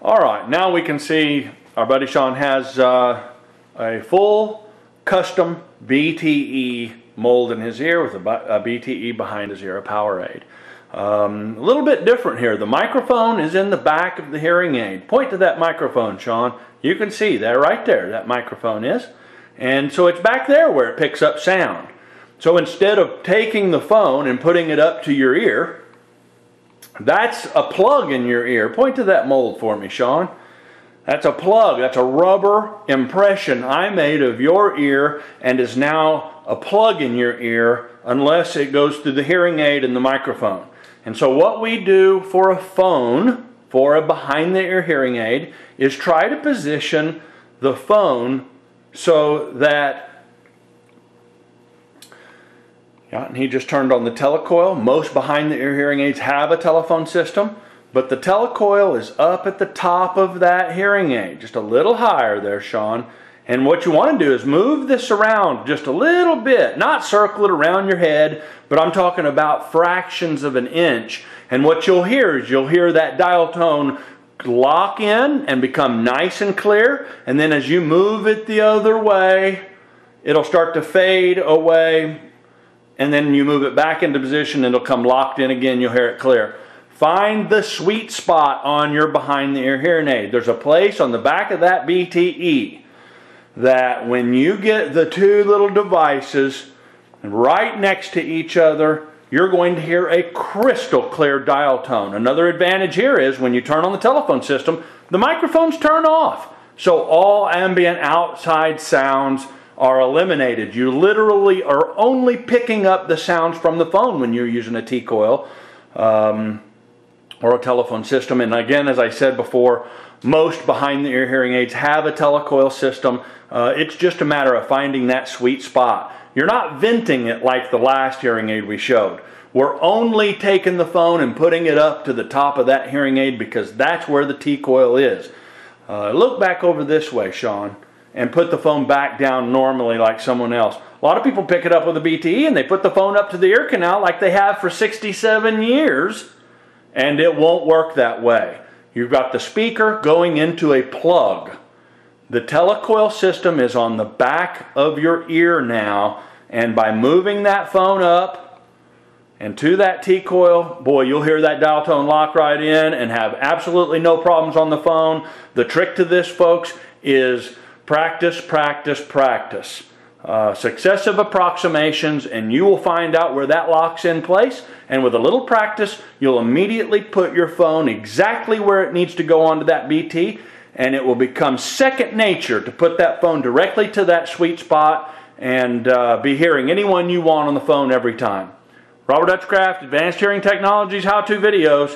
Alright, now we can see our buddy Sean has a full custom BTE mold in his ear with a BTE behind his ear, a power aid. A little bit different here. The microphone is in the back of the hearing aid. Point to that microphone, Sean. You can see that right there, that microphone is. And so it's back there where it picks up sound. So instead of taking the phone and putting it up to your ear, that's a plug in your ear. Point to that mold for me, Sean. That's a plug. That's a rubber impression I made of your ear and is now a plug in your ear unless it goes through the hearing aid and the microphone. And so what we do for a phone, for a behind-the-ear hearing aid, is try to position the phone so that... Yeah, and he just turned on the telecoil. Most behind-the-ear hearing aids have a telephone system, but the telecoil is up at the top of that hearing aid, just a little higher there, Sean. And what you want to do is move this around just a little bit, not circle it around your head, but I'm talking about fractions of an inch. And what you'll hear is you'll hear that dial tone lock in and become nice and clear, and then as you move it the other way, it'll start to fade away, and then you move it back into position and it'll come locked in again. You'll hear it clear. Find the sweet spot on your behind-the-ear hearing aid. There's a place on the back of that BTE that when you get the two little devices right next to each other, you're going to hear a crystal clear dial tone. Another advantage here is when you turn on the telephone system, the microphones turn off. So all ambient outside sounds are eliminated. You literally are only picking up the sounds from the phone when you're using a T-coil or a telephone system. And again, as I said before, most behind-the-ear hearing aids have a telecoil system. It's just a matter of finding that sweet spot. You're not venting it like the last hearing aid we showed. We're only taking the phone and putting it up to the top of that hearing aid because that's where the T-coil is. Look back over this way, Sean, and put the phone back down normally like someone else. A lot of people pick it up with a BTE and they put the phone up to the ear canal like they have for 67 years, and it won't work that way. You've got the speaker going into a plug. The telecoil system is on the back of your ear now, and by moving that phone up and to that T-coil, boy, you'll hear that dial tone lock right in and have absolutely no problems on the phone. The trick to this, folks, is practice, practice, practice. Successive approximations, and you will find out where that locks in place. And with a little practice, you'll immediately put your phone exactly where it needs to go onto that BT, and it will become second nature to put that phone directly to that sweet spot and be hearing anyone you want on the phone every time. Robert Hutchcraft, Advanced Hearing Technologies How-To Videos.